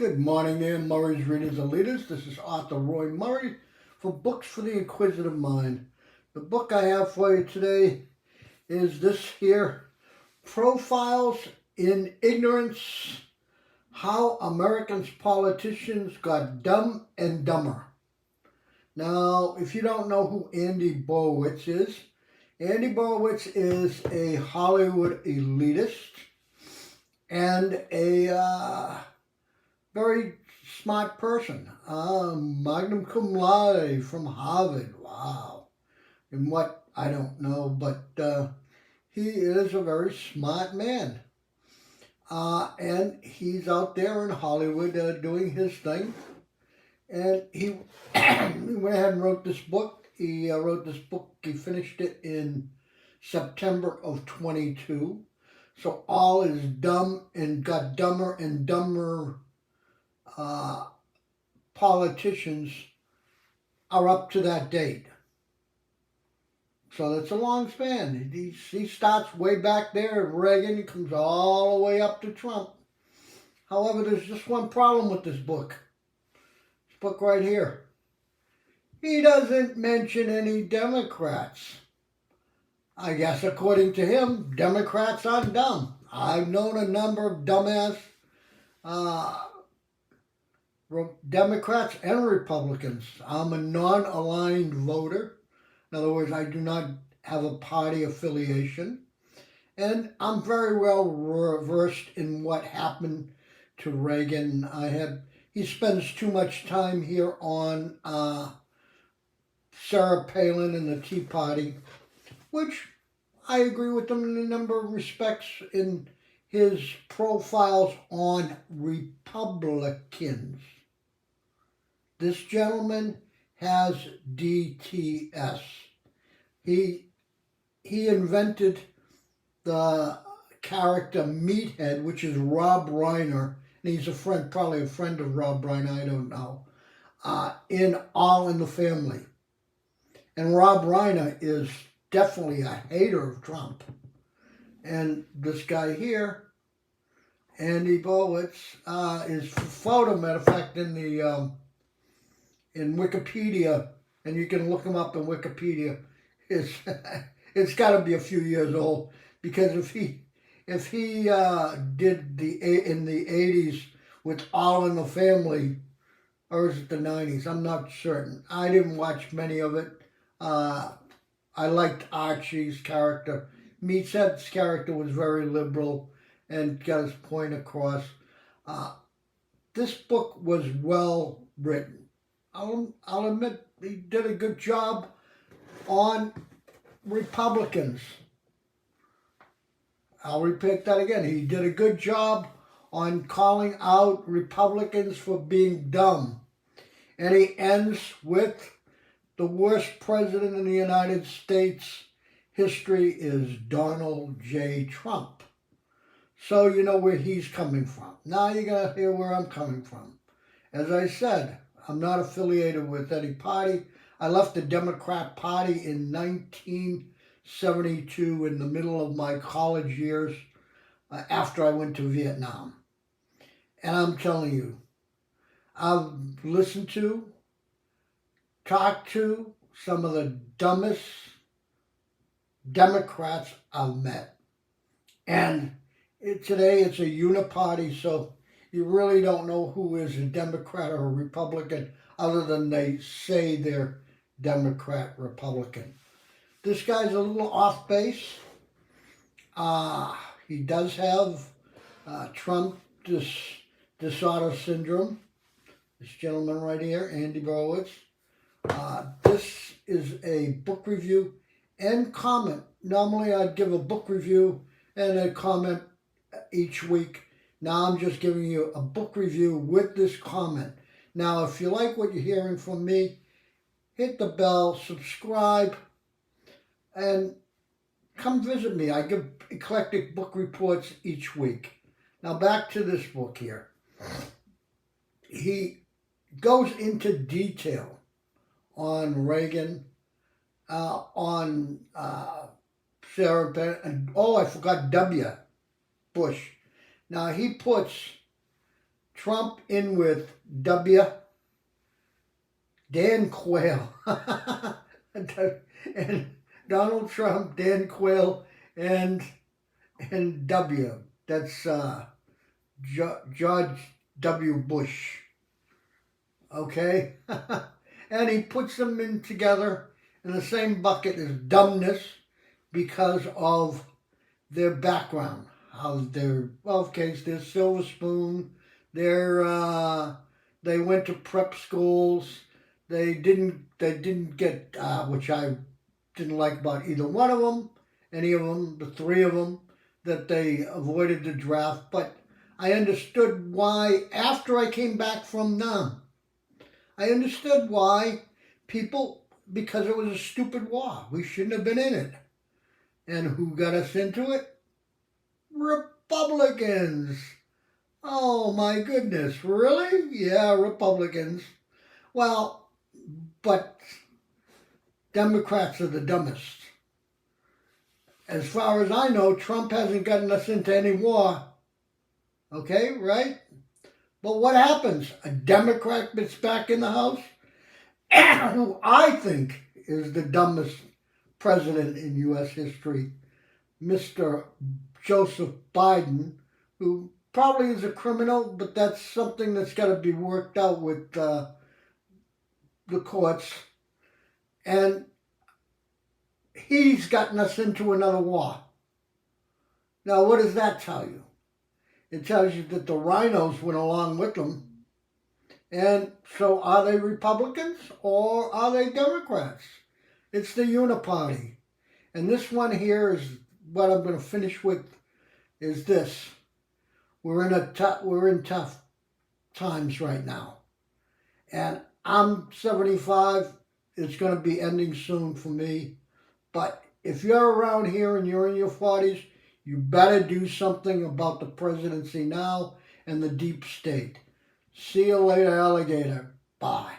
Good morning there, Murray's Readers and Leaders. This is Arthur Roy Murray for Books for the Inquisitive Mind. The book I have for you today is this here, Profiles in Ignorance, How Americans Politicians Got Dumb and Dumber. Now, if you don't know who Andy Borowitz is, Andy Borowitz is a Hollywood elitist and a very smart person. Magna cum laude from Harvard. Wow. And what, I don't know, but he is a very smart man. And he's out there in Hollywood doing his thing. And he went ahead and wrote this book. He wrote this book, he finished it in September of 22. So all his dumb and got dumber and dumber politicians are up to that date. So that's a long span. He starts way back there at Reagan. He comes all the way up to Trump. However, there's just one problem with this book. This book right here. He doesn't mention any Democrats. I guess according to him, Democrats aren't dumb. I've known a number of dumbass Democrats and Republicans. I'm a non-aligned voter. In other words, I do not have a party affiliation. And I'm very well versed in what happened to Reagan. He spends too much time here on Sarah Palin and the Tea Party, which I agree with him in a number of respects in his profiles on Republicans. This gentleman has DTS. He invented the character Meathead, which is Rob Reiner, and he's a friend, probably a friend of Rob Reiner, I don't know, in All in the Family. And Rob Reiner is definitely a hater of Trump. And this guy here, Andy Borowitz, is photo, matter of fact, in Wikipedia, and you can look him up in Wikipedia. It's got to be a few years old, because if he did in the 80s with All in the Family, or is it the 90s? I'm not certain. I didn't watch many of it. I liked Archie's character. Meathead's character was very liberal and got his point across. This book was well written. I'll admit he did a good job on Republicans. I'll repeat that again. He did a good job on calling out Republicans for being dumb. And he ends with the worst president in the United States history is Donald J. Trump. So you know where he's coming from. Now you're going to hear where I'm coming from. As I said, I'm not affiliated with any party. I left the Democrat Party in 1972 in the middle of my college years after I went to Vietnam. And I'm telling you, I've listened to, talked to some of the dumbest Democrats I've met. And today it's a uniparty, so you really don't know who is a Democrat or a Republican other than they say they're Democrat, Republican. This guy's a little off base. He does have Trump disorder syndrome. This gentleman right here, Andy Borowitz. This is a book review and comment. Normally I'd give a book review and a comment each week. Now I'm just giving you a book review with this comment. Now, if you like what you're hearing from me, hit the bell, subscribe, and come visit me. I give eclectic book reports each week. Now back to this book here. He goes into detail on Reagan, on Sarah Palin, and I forgot W. Bush. Now he puts Trump in with W. Dan Quayle. And Donald Trump, Dan Quayle, and W. That's George W. Bush. Okay? And he puts them in together in the same bucket as dumbness because of their background. How they're, well, okay, they're silver spoon. They went to prep schools. They didn't get, which I didn't like about either one of them, any of them, the three of them, that they avoided the draft. But I understood why after I came back from Nam. I understood why people, because it was a stupid war. We shouldn't have been in it. And who got us into it? Republicans. Oh my goodness, really? Yeah, Republicans. Well, but Democrats are the dumbest. As far as I know, Trump hasn't gotten us into any war. Okay, right? But what happens? A Democrat gets back in the House, who I think is the dumbest president in U.S. history, Mr. Joseph Biden, who probably is a criminal, but that's something that's got to be worked out with the courts. And he's gotten us into another war. Now, what does that tell you? It tells you that the rhinos went along with them. And so are they Republicans or are they Democrats? It's the uniparty. And this one here is what I'm going to finish with, is this. We're in tough times right now. And I'm 75. It's going to be ending soon for me. But if you're around here and you're in your 40s, you better do something about the presidency now and the deep state. See you later, alligator. Bye.